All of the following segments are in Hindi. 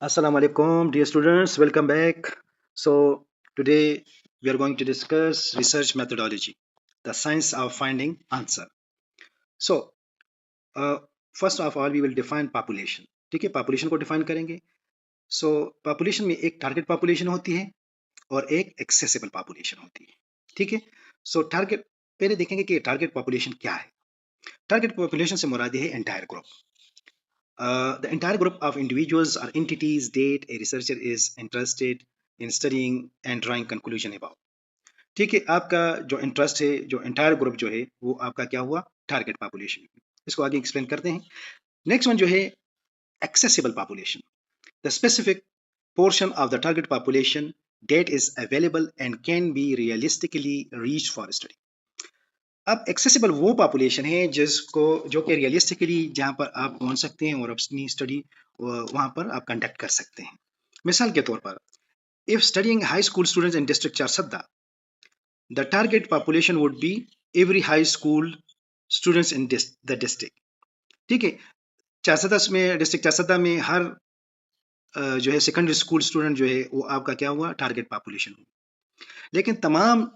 Assalamu alaikum, dear students. Welcome back. So, today we are going to discuss research methodology, the science of finding answer. So, uh, first of all, we will define population. ठीक है, population को define करेंगे. So, population में एक target population होती है और एक accessible population होती है. ठीक है. So, target पहले देखेंगे कि target population क्या है. Target population से मुराद है entire group. The entire group of individuals or entities that a researcher is interested in studying and drawing conclusion about. ठीक है, आपका जो इंटरेस्ट है, जो एंटायर ग्रुप जो है, वो आपका क्या हुआ, टारगेट पॉपुलेशन. इसको आगे एक्सप्लेन करते हैं. नेक्स्ट वन जो है accessible population, the specific portion of the target population that is available and can be realistically reached for study. अब एक्सेसिबल वो पॉपुलेशन है जिसको जो कि रियलिस्टिकली जहाँ पर आप पहुंच सकते हैं और अपनी स्टडी वहाँ पर आप कंडक्ट कर सकते हैं. मिसाल के तौर पर, if studying high school students in district Charsadda, the target population would be every high school students in the district. ठीक है, चारसद्दा में, डिस्ट्रिक्ट चारसद्दा में हर जो है सेकेंडरी स्कूल स्टूडेंट जो है वो आपका क्या हुआ, टारगेट पॉपुलेशन हुआ. लेकिन तमाम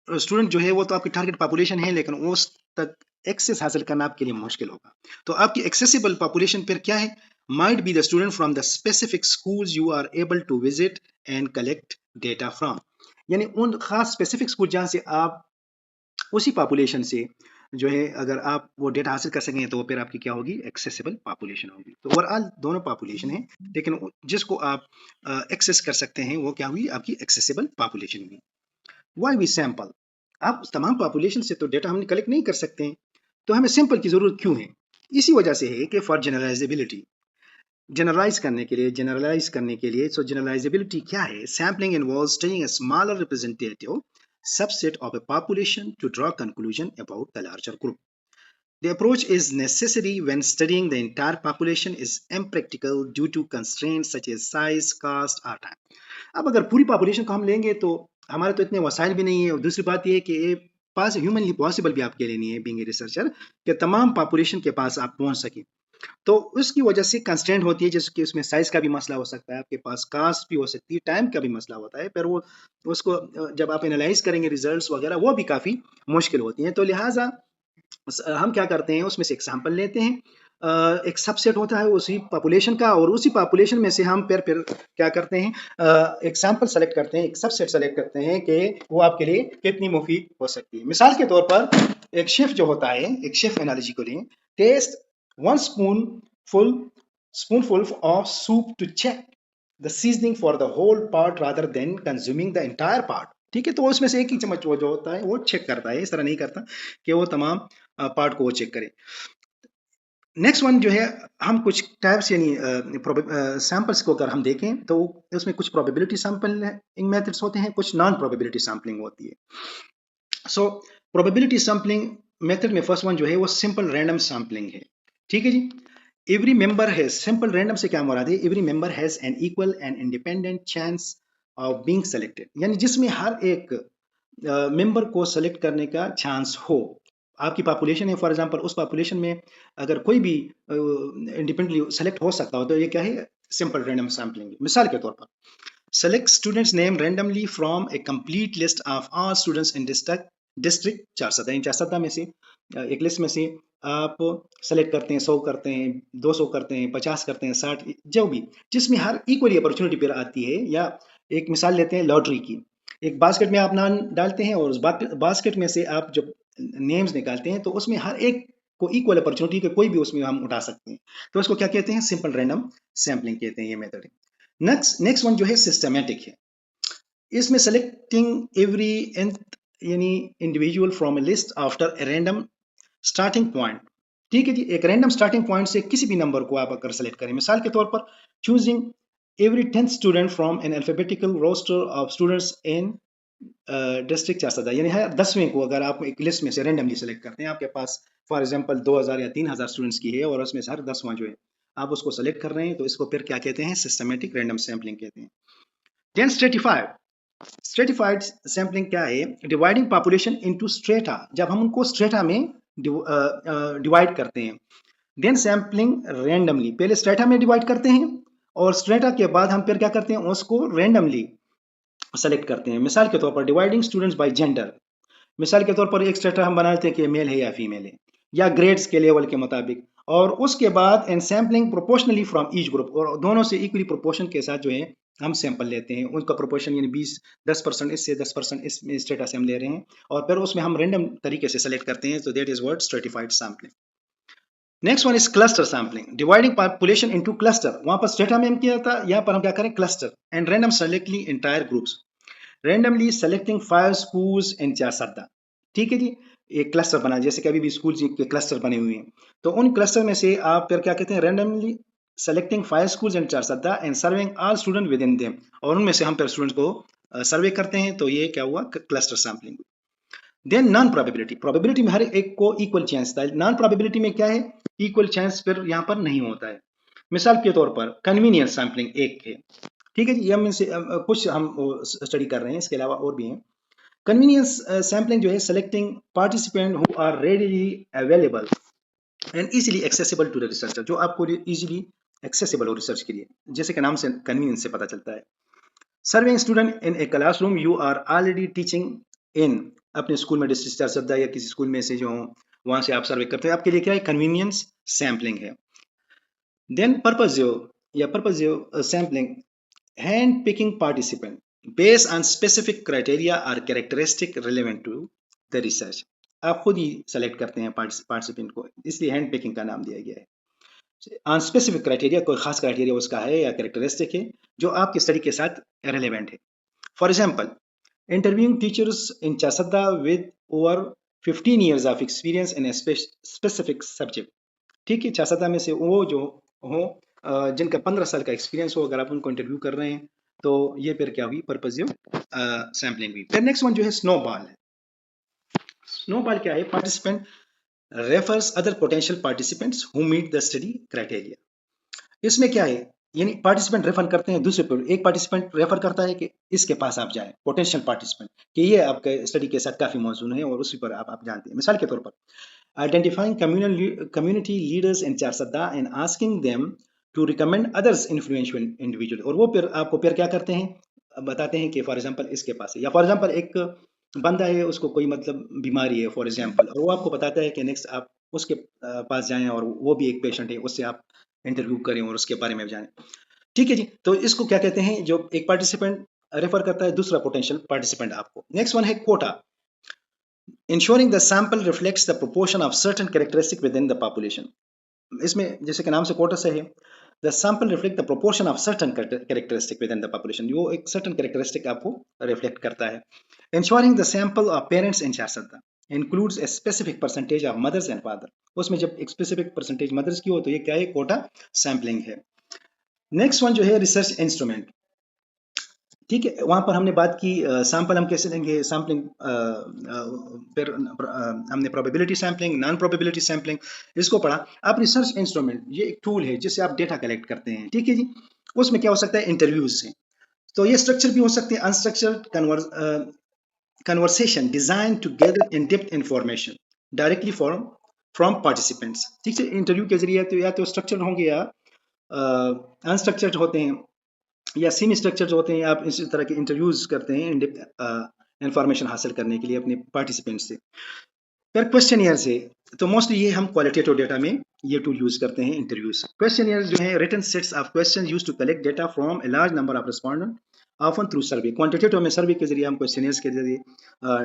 स्टूडेंट जो है वो तो आपकी टारगेट पॉपुलेशन है, लेकिन उस तक एक्सेस हासिल करना आपके लिए मुश्किल होगा. तो आपकी एक्सेसिबल पॉपुलेशन फिर क्या है, might be the student from the specific schools you are able to visit and collect data from. यानी उन खास स्पेसिफिक स्कूल जहां से आप उसी पॉपुलेशन से जो है अगर आप वो डेटा हासिल कर सकेंगे तो फिर आपकी क्या होगी, एक्सेसिबल पॉपुलेशन होगी. तो ओवरऑल दोनों पॉपुलेशन है, लेकिन जिसको आप एक्सेस कर सकते हैं वो क्या हुई, आपकी एक्सेसिबल पॉपुलेशन हुई. वाई वी सैंपल, आप तमाम पॉपुलेशन से तो डेटा हम कलेक्ट नहीं कर सकते हैं, तो हमें सैंपल की जरूरत क्यों है. इसी वजह से है कि फॉर जनरलाइजेबिलिटी, जनरलाइज करने के लिए. सो जनरलाइजेबिलिटी क्या है, sampling involves taking a smaller representative subset of a population to draw conclusion about the larger group. The approach is necessary when studying the entire population is impractical due to constraints such as size, cost or time. अब अगर पूरी पॉपुलेशन को हम लेंगे तो हमारे तो इतने वसाइल भी नहीं है, और दूसरी बात ये है कि ये पास ह्यूमनली पॉसिबल भी आपके लिए नहीं है बीइंग ए रिसर्चर कि तमाम पॉपुलेशन के पास आप पहुंच सके. तो उसकी वजह से कंस्ट्रेंट होती है, जैसे कि उसमें साइज का भी मसला हो सकता है, आपके पास कास्ट भी हो सकती है, टाइम का भी मसला होता है, पर वो उसको जब आप एनालाइज करेंगे रिजल्ट्स वगैरह वो भी काफ़ी मुश्किल होती हैं. तो लिहाजा हम क्या करते हैं, उसमें से एक सैंपल लेते हैं, एक सबसेट होता है उसी पॉपुलेशन का, और उसी पॉपुलेशन में से हम फिर क्या करते हैं, एक सैंपल सेलेक्ट करते हैं, एक सबसेट सेलेक्ट करते हैं कि वो आपके लिए कितनी मुफीद हो सकती है. मिसाल के तौर पर एक शेफ जो होता है, एक शेफ एनालॉजी को लें, test one spoonful of soup to check the seasoning for the whole part rather than consuming the entire part. ठीक है, तो उसमें से एक ही चम्मच वो जो होता है वो चेक करता है, इस तरह नहीं करता कि वो तमाम पार्ट को वो चेक करे. नेक्स्ट वन जो है, हम कुछ टाइप्स यानी सैंपल्स को अगर हम देखें तो उसमें कुछ प्रोबेबिलिटी सैंपलिंग मेथड्स होते हैं, कुछ नॉन प्रोबेबिलिटी सैंपलिंग होती है. सो प्रोबेबिलिटी सैंपलिंग मेथड में फर्स्ट वन जो है वो सिंपल रैंडम सैंपलिंग है. ठीक है जी. Every member has, simple random से क्या मुराद है, every member has an equal and independent chance of being selected, यानी जिसमें हर एक मेंबर को सेलेक्ट करने का चांस हो. आपकी पॉपुलेशन है फॉर एग्जांपल, उस पॉपुलेशन में अगर कोई भी इंडिपेंडेंटली सेलेक्ट हो सकता हो तो ये क्या है, सिंपल रैंडम सैंपलिंग. मिसाल के तौर पर, select students name randomly from a complete list of all students in district Charsadda. In Charsadda में से एक लिस्ट में से आप सेलेक्ट करते हैं, 100 करते हैं, 200 करते हैं, 50 करते हैं, 60, जो भी, जिसमें हर इक्वली अपॉर्चुनिटी पर आती है. या एक मिसाल लेते हैं लॉटरी की, एक बास्केट में आप नाम डालते हैं और उस बास्केट में से आप जब नेम्स निकालते हैं तो उसमें हर एक को इक्वल अपॉर्चुनिटी के कोई भी उसमें हम उठा सकते हैं. तो इसको क्या कहते हैं, सिंपल रैंडम सैंपलिंग कहते हैं, ये मेथड. नेक्स्ट वन जो है सिस्टमैटिक है. इसमें सेलेक्टिंग एवरी यानी individual from A list after a random starting point. ठीक है जी, एक रैंडम स्टार्टिंग पॉइंट से किसी भी नंबर को आप अगर सेलेक्ट करें, मिसाल के तौर पर choosing every 10th student from an alphabetical roster of students in district Charsadda, यानी है 10वें को अगर आप एक लिस्ट में से रैंडमली सेलेक्ट करते हैं, आपके पास फॉर एग्जांपल 2000 या 3000 स्टूडेंट्स की है और उसमें से हर 10वां जो है आप उसको सेलेक्ट कर रहे हैं, तो इसको फिर क्या कहते हैं, सिस्टमेटिक रैंडम सैम्पलिंग कहते हैं. देन स्ट्रेटिफाइड सैम्पलिंग क्या है, डिवाइडिंग पॉपुलेशन इनटू स्ट्रेटा, जब हम उनको स्ट्रेटा में डिवाइड करते हैं. देन सैम्पलिंग रैंडमली, पहले स्ट्रेटा में डिवाइड करते हैं और स्ट्रेटा के बाद हम फिर क्या करते हैं, उसको रेंडमली सेलेक्ट करते हैं। मिसाल के तौर पर डिवाइडिंग स्टूडेंट्स बाय जेंडर, मिसाल के तौर पर एक स्ट्रेटा हम बना लेते हैं कि मेल है या फीमेल है, या ग्रेड्स के लेवल के मुताबिक, और उसके बाद and sampling proportionally from each group, और दोनों से इक्वली प्रोपोर्शन के साथ जो है हम सैंपल लेते हैं, उनका प्रोपोर्शन यानी 10% इससे 10% इस स्टेटा से हम ले रहे हैं, और फिर उसमें हम रेंडम तरीके से सेलेक्ट करते हैं, तो that is what stratified sampling. Next one is cluster sampling, dividing population into cluster. वहां पर स्टेटा में हम किया था, यहाँ पर हम क्या करें, cluster and random selectly entire groups, randomly selecting 5 schools in Charsadda. ठीक है जी, एक क्लस्टर बना, जैसे कि अभी भी स्कूल के क्लस्टर बने हुए हैं, तो उन क्लस्टर में से आप फिर क्या कहते हैं, randomly selecting 5 schools in Charsadda and serving all student with in them, और उनमें से हम फिर स्टूडेंट्स को सर्वे करते हैं, तो ये क्या हुआ, cluster sampling. Then non probability, probability में हर एक को इक्वल चांस था, नॉन प्रोबेबिलिटी में क्या है, इक्वल चांस फिर यहाँ पर नहीं होता है। मिसाल के तौर पर कन्वीनियंस सैम्पलिंग एक है, ठीक है जी, हम इनसे कुछ हम स्टडी कर रहे हैं, इसके अलावा और भी हैं। कन्वीनियंस सैम्पलिंग जो है selecting participant who are readily available and easily accessible to the researcher, जो आपको इजीली एक्सेसिबल हो रिसर्च के लिए, जैसे कि नाम से कन्वीनियंस से पता चलता है। Serving student in a classroom you are already teaching in, अपने स्कूल में डिस्ट्रिक्ट चारसद्दा या किसी स्कूल में से जो हो वहां से आप सर्वे करते हैं, आपके लिए क्या है, कन्वीनियंस सैम्पलिंग है। Then purposive sampling, hand picking participant based on specific criteria or characteristic relevant to the research, आप खुद ही सेलेक्ट करते हैं पार्टिसिपेंट को, इसलिए हैंड पिकिंग का नाम दिया गया है। ऑन स्पेसिफिक क्राइटेरिया, कोई खास क्राइटेरिया उसका है या कैरेक्टरिस्टिक है जो आपके स्टडी के साथ रेलेवेंट है। For example, interviewing teachers in Charsadda with over 15 years of experience in a specific subject, ठीक है, चारसद्दा में से वो जो हो जिनका 15 साल का एक्सपीरियंस हो, अगर आप उनको इंटरव्यू कर रहे हैं, तो ये फिर क्या हुई, पर्पजिव सैम्पलिंग हुई। फिर नेक्स्ट वन जो है स्नोबॉल है। स्नोबॉल क्या है, participant refers other potential participants who meet the study criteria. इसमें क्या है, यानी पार्टिसिपेंट रेफर करते हैं दूसरे पर, एक पार्टिसिपेंट रेफर करता है कि इसके पास आप जाएं, पोटेंशियल पार्टिसिपेंट, कि ये आपके स्टडी के साथ काफी मौजूद है और उसी पर आप जानते हैं। मिसाल के तौर पर, identifying community leaders in Charsadda and asking them to recommend others influential individual, और वो फिर आपको फिर क्या करते हैं, बताते हैं कि फॉर एग्जांपल इसके पास है, या फॉर एग्जांपल एक बंदा है, उसको कोई मतलब बीमारी है फॉर एग्जांपल, और वो आपको बताता है कि नेक्स्ट आप उसके पास जाएं, और वो भी एक पेशेंट है, उससे आप इंटरव्यू करें और उसके बारे में जानें। ठीक है जी, तो इसको क्या कहते हैं, जो एक पार्टिसिपेंट रेफर करता है दूसरा पोटेंशियल पार्टिसिपेंट आपको। नेक्स्ट वन है Kota, ensuring the sample reflects the proportion of certain characteristic within the population। इसमें जैसे कि नाम से कोटा से है, the sample reflect the proportion of certain characteristic within the population, वो एक certain characteristic आपको reflect करता है। ensuring the sample of parents in Charsadda includes a specific percentage of mothers and father, उसमें जब एक specific percentage mothers की हो तो ये क्या है, कोटा सैम्पलिंग है। नेक्स्ट वन जो है रिसर्च इंस्ट्रूमेंट, ठीक है, वहां पर हमने बात की सैंपल हम कैसे लेंगे, सैम्पलिंग, फिर हमने probability sampling, non probability sampling, इसको पढ़ा। अब रिसर्च इंस्ट्रूमेंट ये एक टूल है जिससे आप डेटा कलेक्ट करते हैं, ठीक है जी। उसमें क्या हो सकता है, इंटरव्यूज से, तो ये स्ट्रक्चर भी हो सकते हैं, unstructured conversation design to gather in depth information directly from participants, ठीक है। इंटरव्यू के जरिए तो या तो स्ट्रक्चर होंगे या अनस्ट्रक्चर्ड होते हैं, या सेमी स्ट्रक्चर होते हैं, आप इस तरह के इंटरव्यूज करते हैं इन डेप्थ इंफॉर्मेशन हासिल करने के लिए अपने पार्टिसिपेंट से। फिर क्वेश्चनियर से, तो मोस्टली ये हम क्वालिटेटिव डेटा में ये टूल यूज करते हैं इंटरव्यूज। क्वेश्चनियर जो है written sets of questions used to collect data from a large number of respondent often through survey, quantitative में सर्वे के जरिए हम क्वेश्चनियर्स के जरिए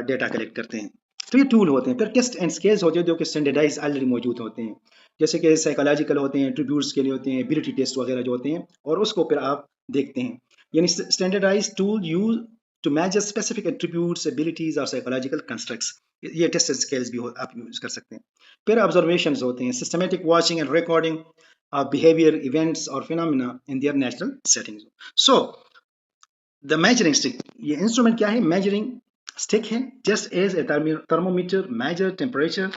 डेटा कलेक्ट करते हैं, तो ये टूल होते हैं। फिर टेस्ट एंड स्केल्स होते हैं जो कि स्टैंडर्डाइज ऑलरेडी मौजूद होते हैं, जैसे कि साइकोलॉजिकल होते हैं, ट्रिब्यूट्स के लिए होते हैं, एबिलिटी टेस्ट वगैरह जो होते हैं, और उसको फिर आप देखते हैं, यानी standardise tool use to measure specific attributes, abilities और psychological constructs, ये टेस्ट स्केल्स भी आप यूज कर सकते हैं। फिर ऑब्जर्वेशंस होते हैं, systematic watching and recording of behaviour, events और phenomena in their natural settings. So the measuring stick, ये इंस्ट्रूमेंट क्या है, मेजरिंग स्टिक है, just as a thermometer measure temperature,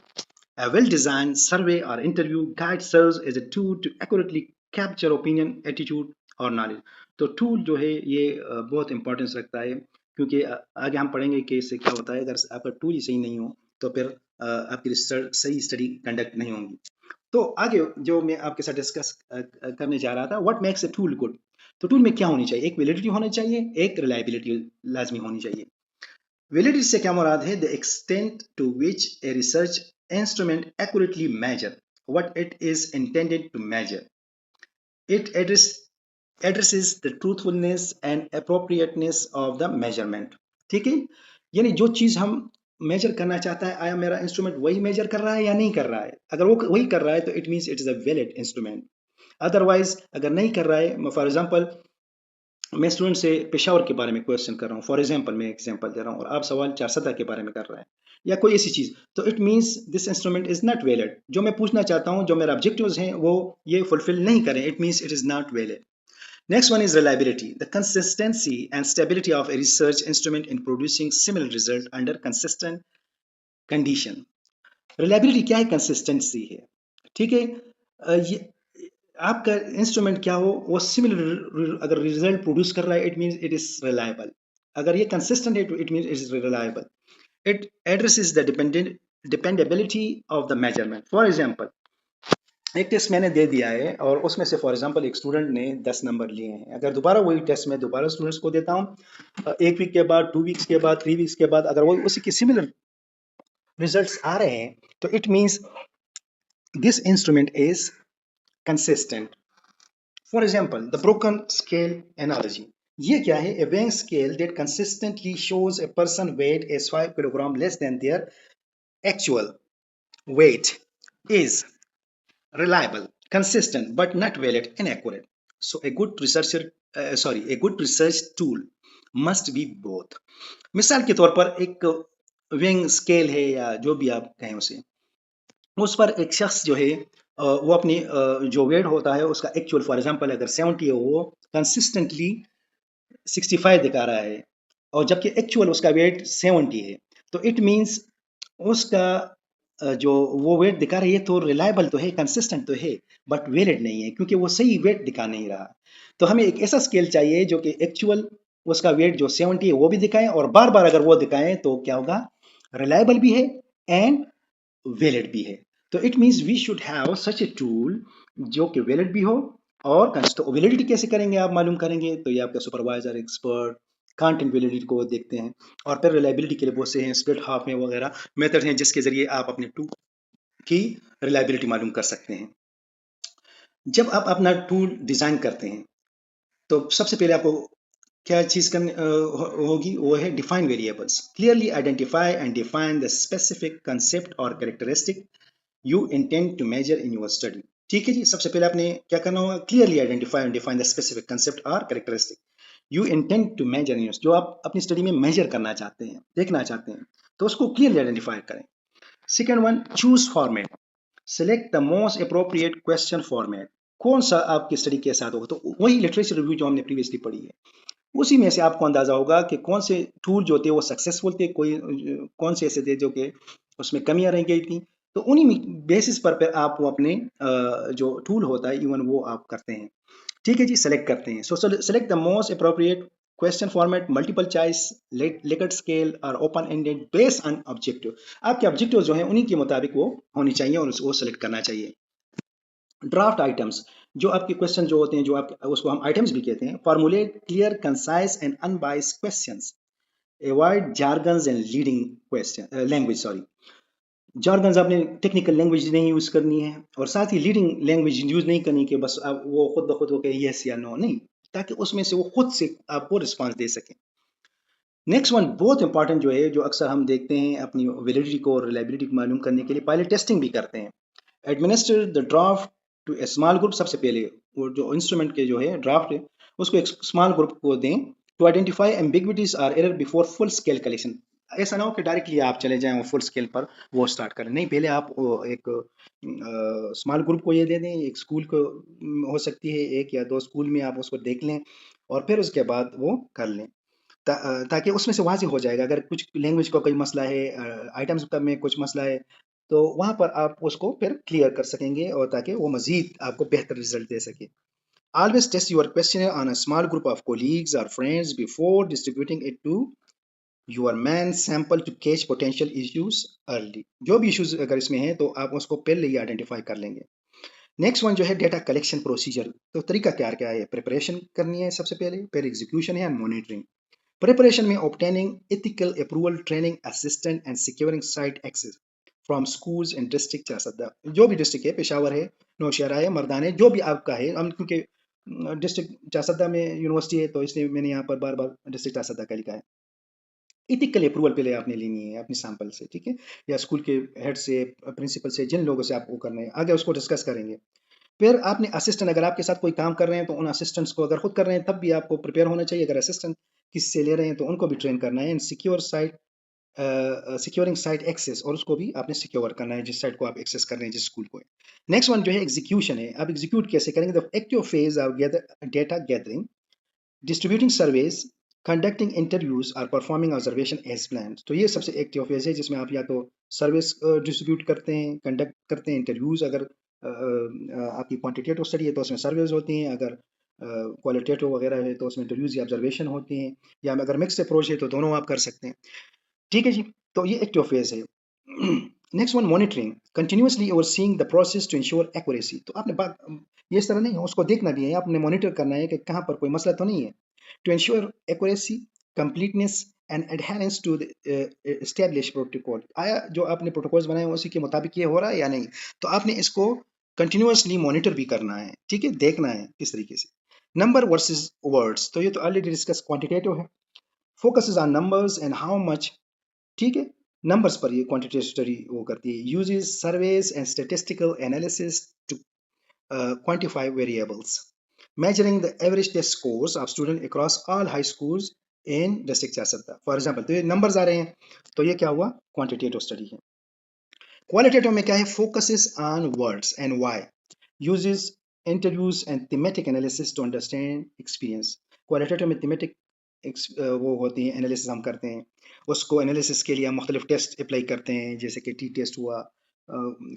a well-designed survey or interview guide serves as a tool to accurately capture opinion, attitude और knowledge। तो टूल जो है ये बहुत इंपॉर्टेंस रखता है, क्योंकि आगे हम पढ़ेंगे कि इससे क्या होता है, अगर आपका टूल ही सही नहीं हो तो फिर आपकी रिसर्च सही स्टडी कंडक्ट नहीं होंगी। तो आगे जो मैं आपके साथ डिस्कस करने जा रहा था, what makes a tool good. तो टूल में क्या होनी चाहिए, एक वैलिडिटी होनी चाहिए, एक रिलायबिलिटी लाजमी होनी चाहिए। वैलिडिटी से क्या मुराद है, the extent to which a research instrument accurately measure what it is intended to measure. It addresses the truthfulness and appropriateness of the measurement। ठीक है, यानी जो चीज हम मेजर करना चाहता है, आया मेरा इंस्ट्रूमेंट वही मेजर कर रहा है या नहीं कर रहा है। अगर वो वही कर रहा है तो it means it is a valid instrument. Otherwise अगर नहीं कर रहा है, फॉर एग्जांपल मैं स्टूडेंट से पेशावर के बारे में क्वेश्चन कर रहा हूँ, फॉर एग्जांपल मैं एग्जांपल दे रहा हूँ, और आप सवाल 4 के बारे में कर रहे हैं या कोई ऐसी चीज, तो it means this instrument is not valid. जो मैं पूछना चाहता हूँ, जो मेरा ऑब्जेक्टिव्स हैं, वो ये फुलफिल नहीं करें, it means it is not valid. Next one is reliability, the consistency and stability of a research instrument in producing similar result under consistent condition। Reliability क्या है, consistency है। ठीक है, ये आपका इंस्ट्रूमेंट क्या हो, वो सिमिलर अगर रिजल्ट प्रोड्यूस कर रहा है, it means it is reliable. अगर ये कंसिस्टेंट है, it means it is reliable. It addresses the dependability of the measurement. For example, एक टेस्ट मैंने दे दिया है और उसमें से फॉर एग्जांपल एक स्टूडेंट ने 10 नंबर लिए हैं। अगर दोबारा वही टेस्ट मैं दोबारा स्टूडेंट्स को देता हूँ, 1 वीक के बाद, 2 वीक्स के बाद, 3 वीक्स के बाद, अगर वो उसी के सिमिलर रिजल्ट्स आ रहे हैं, तो it means this instrument is consistent. For example, the broken scale analogy. ये क्या है, ए weighing scale that consistently shows a person weight is 5 kilogram less than their actual weight is reliable, consistent, but not valid, inaccurate. So a good researcher, a good research tool must be both। मिसाल के तौर पर एक विंग स्केल है या जो भी आप कहें उसे, उस पर एक शख्स जो है वो अपनी जो वेट होता है उसका एक्चुअल, फॉर एग्जांपल अगर 70 है, वो कंसिस्टेंटली 65 दिखा रहा है, और जबकि एक्चुअल उसका वेट 70 है, तो इट मींस उसका जो वो वेट दिखा रही है तो रिलायबल तो है, कंसिस्टेंट तो है, बट वैलिड नहीं है, क्योंकि वो सही वेट दिखा नहीं रहा। तो हमें एक ऐसा स्केल चाहिए जो कि एक्चुअल उसका वेट जो 70 है वो भी दिखाए, और बार बार अगर वो दिखाएं तो क्या होगा, रिलायबल भी है एंड वैलिड भी है। तो it means we should have such a tool जो कि वैलिड भी हो और तो वैलिडिटी कैसे करेंगे, आप मालूम करेंगे, तो ये आपका सुपरवाइजर, एक्सपर्ट कंटेंट वैलिडिटी को देखते हैं। और फिर रिलायबिलिटी के लिए बहुत से हैं, स्प्लिट हाफ में वगैरह मेथड हैं जिसके जरिए आप अपने टूल की रिलायबिलिटी मालूम कर सकते हैं। जब आप अपना टूल डिजाइन करते हैं, तो सबसे पहले आपको क्या चीज करनी होगी, वो है define variables. Clearly identify and define the specific concept और characteristic you intend to measure in your study. ठीक है जी, सबसे पहले आपने क्या करना होगा, clearly identify and define the specific concept और characteristic you intend to measure in, जो आप अपनी स्टडी में मेजर करना चाहते हैं, देखना चाहते हैं, तो उसको क्लियरली आइडेंटिफाई करें। Second one, choose format. Select the most appropriate question format. कौन सा आपकी स्टडी के साथ होगा, तो वही लिटरेचर रिव्यू जो हमने प्रीवियसली पढ़ी है, उसी में से आपको अंदाजा होगा कि कौन से टूल जो थे वो सक्सेसफुल थे, कोई कौन से ऐसे थे जो कि उसमें कमियां रह गई थी। तो उन्हीं बेसिस पर फिर आप वो अपने जो टूल होता है इवन वो आप करते हैं। ठीक है जी, सेलेक्ट करते हैं। So select the most appropriate question format, multiple choice, likert scale और open ended based on objective. आपके ऑब्जेक्टिव जो है उन्हीं के मुताबिक वो होनी चाहिए और वो सेलेक्ट करना चाहिए। ड्राफ्ट आइटम्स, जो आपके क्वेश्चन जो होते हैं, जो आप उसको हम आइटम्स भी कहते हैं। Formulate clear, concise and unbiased questions. Avoid jargons and leading question language, sorry, jargons आपने टेक्निकल लैंग्वेज नहीं यूज करनी है, और साथ ही लीडिंग लैंग्वेज यूज नहीं करनी कि बस आप वो खुद ब खुद वो कहे यस या नो, नहीं, ताकि उसमें से वो खुद से आपको रिस्पांस दे सके। नेक्स्ट वन बहुत इंपॉर्टेंट जो है, जो अक्सर हम देखते हैं अपनी वैलिडिटी को और रिलायबिलिटी को मालूम करने के लिए पायलट टेस्टिंग भी करते हैं। Administer the draft to a small group. सबसे पहले वो जो इंस्ट्रूमेंट के जो है ड्राफ्ट है उसको एक स्मॉल ग्रुप को दें, to identify ambiguities or error before full scale collection. ऐसा ना हो कि डायरेक्टली आप चले जाएं वो फुल स्केल पर वो स्टार्ट करें, नहीं, पहले आप एक स्मॉल ग्रुप को ये दे दें, एक स्कूल को हो सकती है, 1 या 2 स्कूल में आप उसको देख लें, और फिर उसके बाद वो कर लें, ताकि उसमें से वाज़ेह हो जाएगा। अगर कुछ लैंग्वेज का कोई मसला है, आइटम्स का में कुछ मसला है, तो वहाँ पर आप उसको फिर क्लियर कर सकेंगे, और ताकि वो मज़ीद आपको बेहतर रिज़ल्ट दे सके। Always test your questionnaire on a small group of colleagues or friends before distributing it to your main sample to catch potential issues early। जो भी इश्यूज अगर इसमें हैं तो आप उसको पहले ही आइडेंटिफाई कर लेंगे। नेक्स्ट वन जो है डेटा कलेक्शन प्रोसीजर, तो तरीका क्या क्या है, प्रिपरेशन करनी है सबसे पहले, फिर एग्जीक्यूशन है, मॉनिटरिंग। प्रिपरेशन में obtaining ethical approval, training assistant and securing site access from schools in district Charsadda, जो भी डिस्ट्रिक्ट है, पेशावर है, नौशहरा है, मर्दान है, जो भी आपका है। हम क्योंकि डिस्ट्रिक्ट चासदा में यूनिवर्सिटी है तो इसलिए मैंने यहाँ पर बार बार डिस्ट्रिक्ट चासदा का लिखा है। इथिकल अप्रूवल पहले आपने लेनी है अपनी सैंपल से, ठीक है, या स्कूल के हेड से, प्रिंसिपल से, जिन लोगों से आपको करना है, आगे उसको डिस्कस करेंगे। फिर आपने असिस्टेंट, अगर आपके साथ कोई काम कर रहे हैं तो उन असिस्टेंट्स को अगर खुद कर रहे हैं तब भी आपको प्रिपेयर होना चाहिए, अगर असिस्टेंट किसी से ले रहे हैं तो उनको भी ट्रेन करना है। एंड सिक्योरिंग साइट एक्सेस, और उसको भी आपने सिक्योर करना है जिस साइट को आप एक्सेस कर रहे हैं, जिस स्कूल को है। नेक्स्ट वन जो है एग्जीक्यूशन है, आप एग्जीक्यूट कैसे करेंगे, the active phase of data gathering, distributing surveys, conducting interviews और परफॉर्मिंग ऑब्जर्वेशन एज प्लान। तो ये सबसे एक्टिव फेज है जिसमें आप या तो सर्विस डिस्ट्रीब्यूट करते हैं, कंडक्ट करते हैं इंटरव्यूज, अगर आपकी क्वांटिटेटिव स्टडी है तो उसमें सर्वेज होती हैं, अगर क्वालिटेटिव वगैरह है तो उसमें इंटरव्यूज या ऑब्जर्वेशन होती हैं, या अगर मिक्स अप्रोच है तो दोनों आप कर सकते हैं, ठीक है जी। तो ये एक्टिव फेज है। Next one monitoring, continuously overseeing the process to ensure accuracy. तो आपने बात ये इस तरह नहीं है, उसको देखना भी है, आपने मॉनिटर करना है कि कहाँ पर कोई मसला तो नहीं है, to ensure accuracy, completeness and adherence to establish protocol. आया जो आपने प्रोटोकॉल्स बनाए हैं उसी के मुताबिक ये हो रहा है या नहीं, तो आपने इसको कंटिन्यूसली मॉनिटर भी करना है, ठीक है, देखना है किस तरीके से। नंबर वर्सेस वर्ड्स, तो ये तो ऑलरेडी डिस्कस, क्वांटिटेटिव है, focuses on numbers and how much, ठीक है, नंबर्स पर ये क्वांटिटेटिव स्टडी वो करती है, uses surveys and statistical analysis to quantify variables, measuring the average test scores of students across all high schools in district सियासत। फॉर एग्जाम्पल, तो ये नंबर्स आ रहे हैं, तो ये क्या हुआ, क्वांटिटेटिव स्टडी है। क्वालिटेटिव में क्या है, focuses on words and why, uses interviews and thematic analysis to understand experience. Qualitative में थीमेटिक वो होती है, एनालिसिस हम करते हैं, उसको एनालिसिस के लिए हम मुख्तलिफ टेस्ट अप्लाई करते हैं, जैसे कि टी टेस्ट हुआ,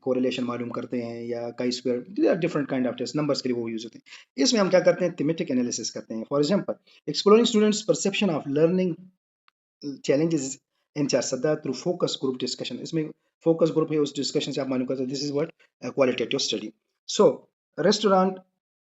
कोरिलेशन मालूम करते हैं, या chi square, different kind of test numbers के लिए वो यूज होते हैं। इसमें हम क्या करते हैं, थीमेटिक एनालिसिस करते हैं। For example, exploring students perception of learning challenges in Charsada through focus group discussion। इसमें फोकस ग्रुप है, उस डिस्कशन से आप मालूम करते हैं, this is what qualitative study. So restaurant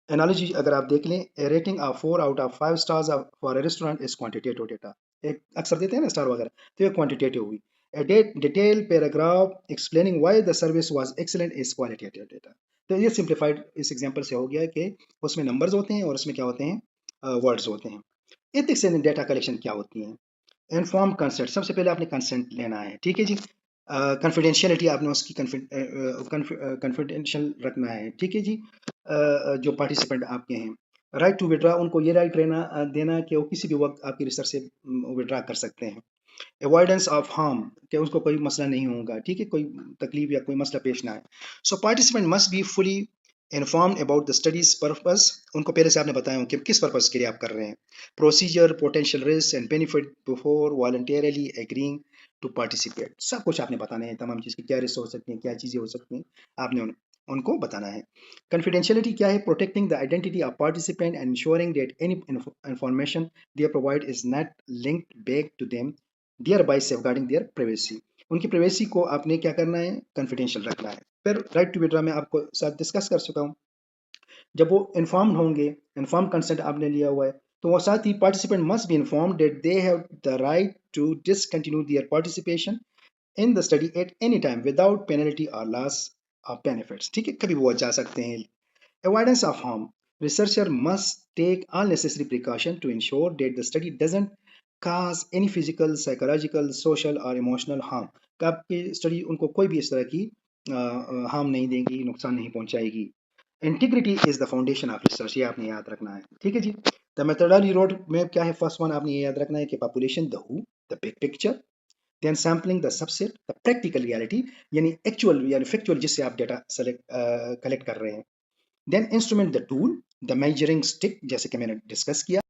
analogy अगर आप देख लें, rating of 4 out of 5 stars for a restaurant is quantitative data. एक अक्सर देते हैं ना स्टार वगैरह, तो ये क्वांटिटेटिव हुई। ए detail paragraph explaining why the service was excellent is qualitative data. तो ये सिंप्लीफाइड इस एग्जांपल से हो गया कि उसमें नंबर्स होते हैं और उसमें क्या होते हैं, वर्ड्स होते हैं। एथिक्स इन डेटा कलेक्शन क्या होती है, इन्फॉर्म कंसेंट, सबसे पहले आपने कंसेंट लेना है, ठीक है जी। कॉन्फिडेंशियलिटी आपने उसकी कॉन्फिडेंशियल रखना है, ठीक है जी। जो पार्टिसिपेंट आपके हैं, राइट टू विड्रा, उनको ये राइट रहना देना कि वो किसी भी वक्त आपकी रिसर्च से विड्रा कर सकते हैं। अवॉइडेंस ऑफ हार्म, कि उसको कोई मसला नहीं होगा, ठीक है, कोई तकलीफ या कोई मसला पेश ना आए। So participant must be fully informed about the study's purpose, उनको पहले से आपने बताया कि किस पर्पस के लिए आप कर रहे हैं, procedure, potential risk and benefit before voluntarily agreeing to participate. सब कुछ आपने बताना है, तमाम चीज़ की क्या रिस्क हो सकती हैं, क्या चीज़ें हो सकती हैं, आपने उनको बताना है। कॉन्फिडेंशियलिटी क्या है, protecting the identity of participant and ensuring that any information they provide is not linked back to them, thereby safeguarding their privacy. उनकी प्राइवेसी को आपने क्या करना है, कॉन्फिडेंशियल रखना है। फिर राइट टू विड्रा में आपको साथ डिस्कस कर चुका हूँ, जब वो इन्फॉर्म्ड होंगे, इन्फॉर्म कंसेंट आपने लिया हुआ है, तो वो साथ ही participant must be informed that they have the right to discontinue their participation in the study at any time without penalty और लॉस ऑफ बेनिफिट्स, ठीक है, कभी वो जा सकते हैं। Avoidance of harm, researcher must take all necessary precaution to ensure that the study doesn't cause any physical, psychological, social or emotional harm। कि आपकी स्टडी उनको कोई भी इस तरह की हार्म नहीं देगी, नुकसान नहीं पहुंचाएगी। Integrity is the foundation of research, ये आपने याद रखना है, ठीक है जी। द मेथोडोलॉजी रोड में क्या है, फर्स्ट वन आपने ये याद रखना है कि population, the who, the big picture, then sampling, the subset, the practical reality, यानी एक्चुअल यानी फैक्चुअल जिससे आप डेटा सेलेक्ट कलेक्ट कर रहे हैं, then instrument, the tool, the measuring stick, जैसे कि मैंने डिस्कस किया,